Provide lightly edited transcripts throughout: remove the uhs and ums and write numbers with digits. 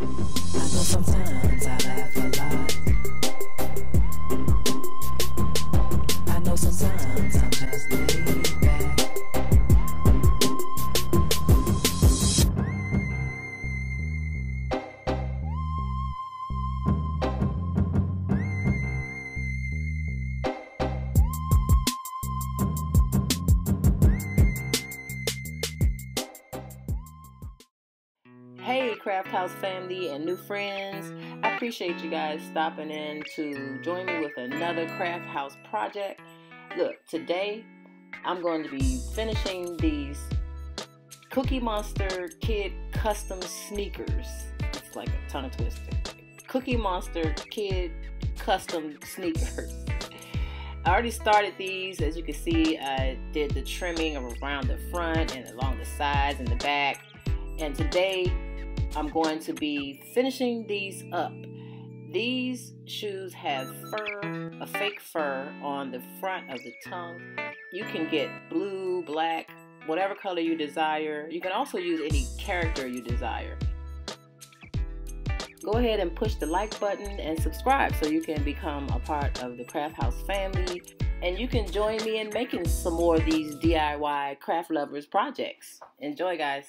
I know sometimes I laugh a lot. I know sometimes I'm just laid back. Hey Craft House family and new friends, I appreciate you guys stopping in to join me with another Craft House project. Look, today I'm going to be finishing these Cookie Monster Kid Custom Sneakers. It's like a tongue twister. Cookie Monster Kid Custom Sneakers. I already started these. As you can see, I did the trimming around the front and along the sides and the back. And today I'm going to be finishing these up. These shoes have fur, a fake fur on the front of the tongue. You can get blue, black, whatever color you desire. You can also use any character you desire. Go ahead and push the like button and subscribe so you can become a part of the Craft House family. And you can join me in making some more of these DIY craft lovers projects. Enjoy, guys.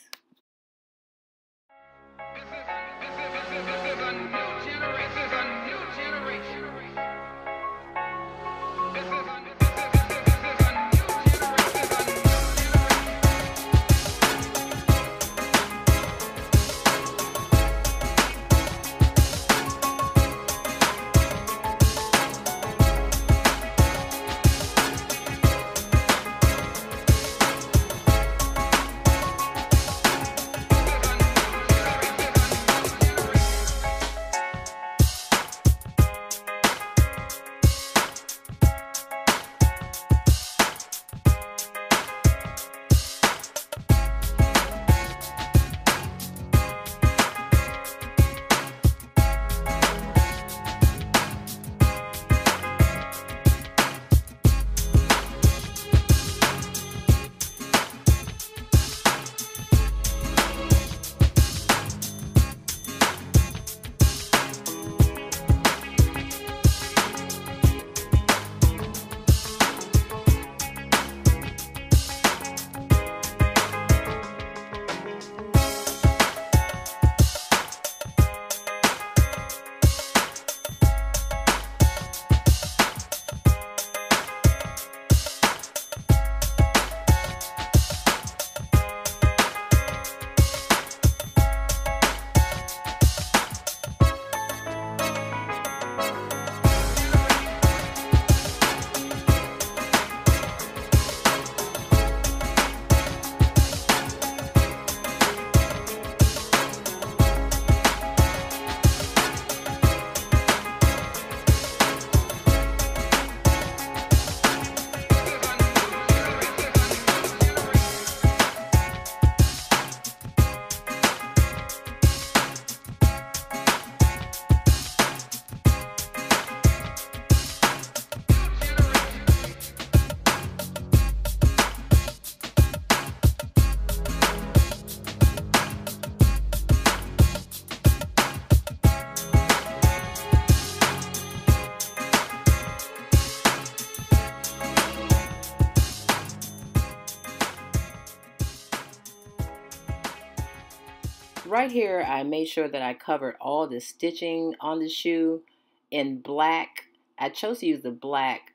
Right here, I made sure that I covered all the stitching on the shoe in black. I chose to use the black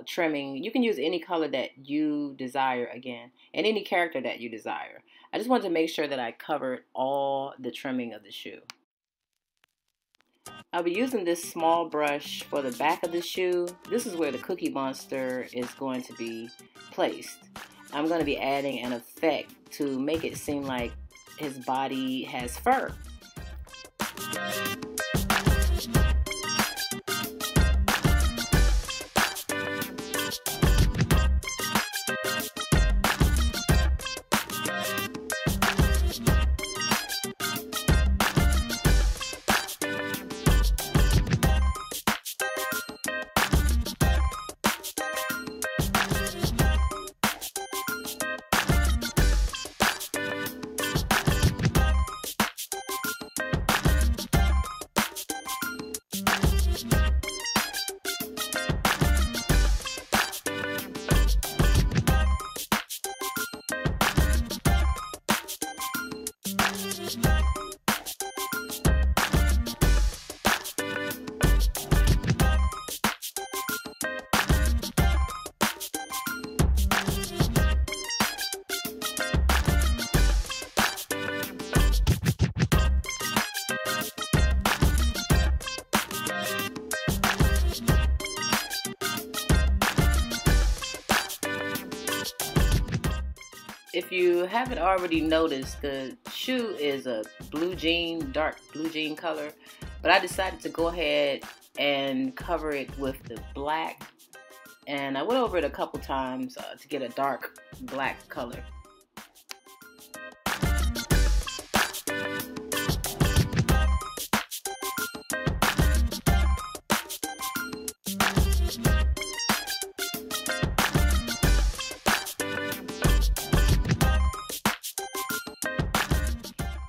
trimming. You can use any color that you desire again, and any character that you desire. I just wanted to make sure that I covered all the trimming of the shoe. I'll be using this small brush for the back of the shoe. This is where the Cookie Monster is going to be placed. I'm going to be adding an effect to make it seem like his body has fur. If you haven't already noticed, the shoe is a dark blue jean color, but I decided to go ahead and cover it with the black, and I went over it a couple times to get a dark black color.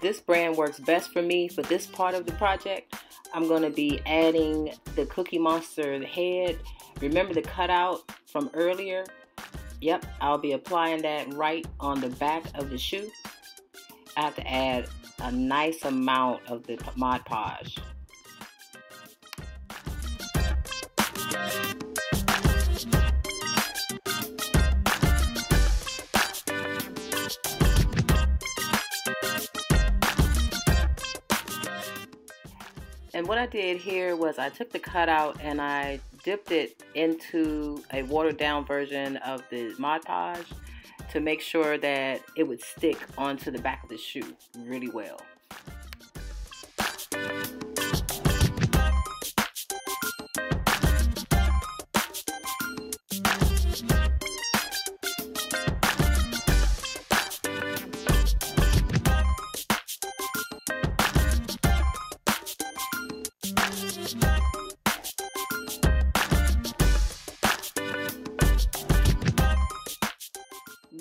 This brand works best for me for this part of the project. I'm going to be adding the Cookie Monster head. Remember the cutout from earlier? Yep, I'll be applying that right on the back of the shoe. I have to add a nice amount of the Mod Podge. And what I did here was I took the cutout and I dipped it into a watered down version of the Mod Podge to make sure that it would stick onto the back of the shoe really well.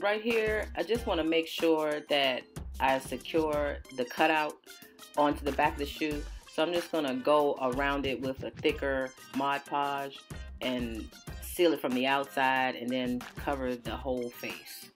Right here, I just want to make sure that I secure the cutout onto the back of the shoe. So I'm just going to go around it with a thicker Mod Podge and seal it from the outside and then cover the whole face.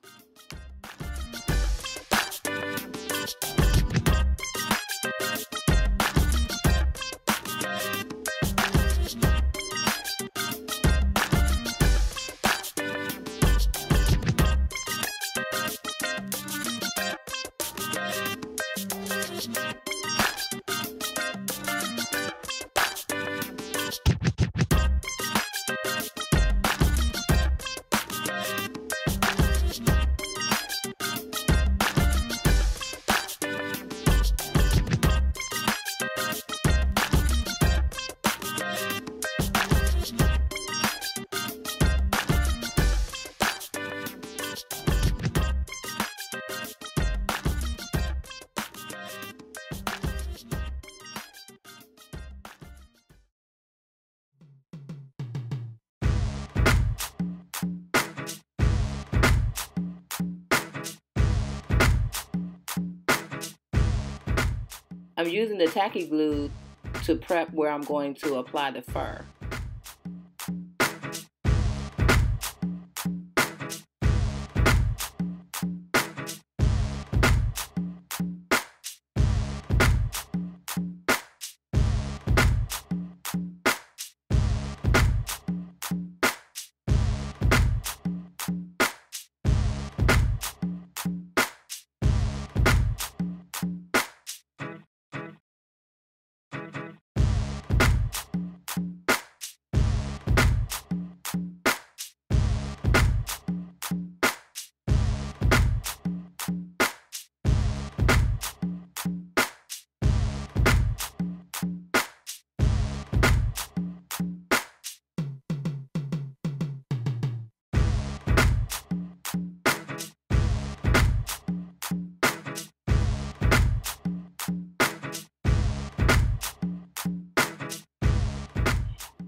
I'm using the tacky glue to prep where I'm going to apply the fur.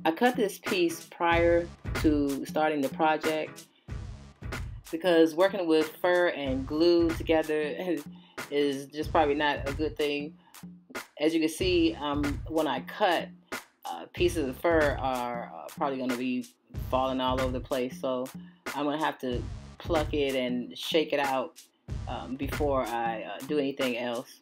I cut this piece prior to starting the project because working with fur and glue together is just probably not a good thing. As you can see, when I cut, pieces of fur are probably going to be falling all over the place, so I'm going to have to pluck it and shake it out before I do anything else.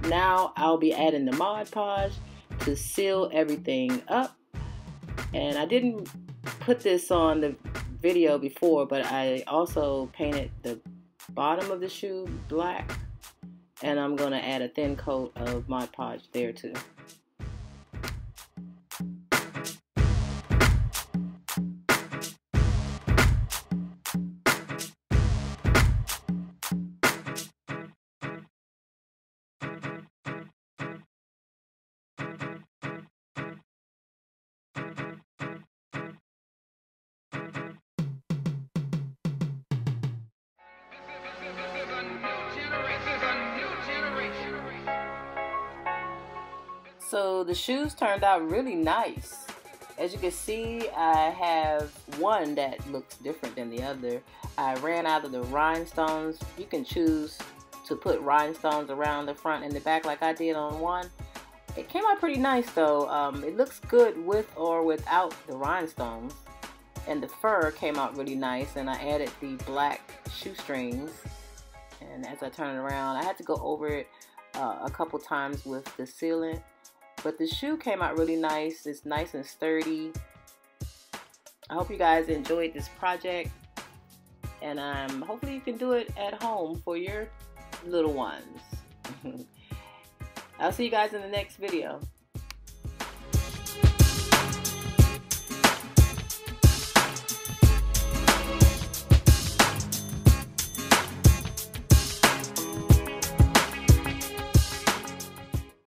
now I'll be adding the Mod Podge to seal everything up. And I didn't put this on the video before, but I also painted the bottom of the shoe black, and I'm going to add a thin coat of Mod Podge there too. So the shoes turned out really nice. As you can see, I have one that looks different than the other. I ran out of the rhinestones. You can choose to put rhinestones around the front and the back like I did on one. It came out pretty nice though. It looks good with or without the rhinestones. And the fur came out really nice, and I added the black shoestrings. And as I turn it around, I had to go over it a couple times with the sealant. But the shoe came out really nice. It's nice and sturdy. I hope you guys enjoyed this project. And hopefully you can do it at home for your little ones. I'll see you guys in the next video.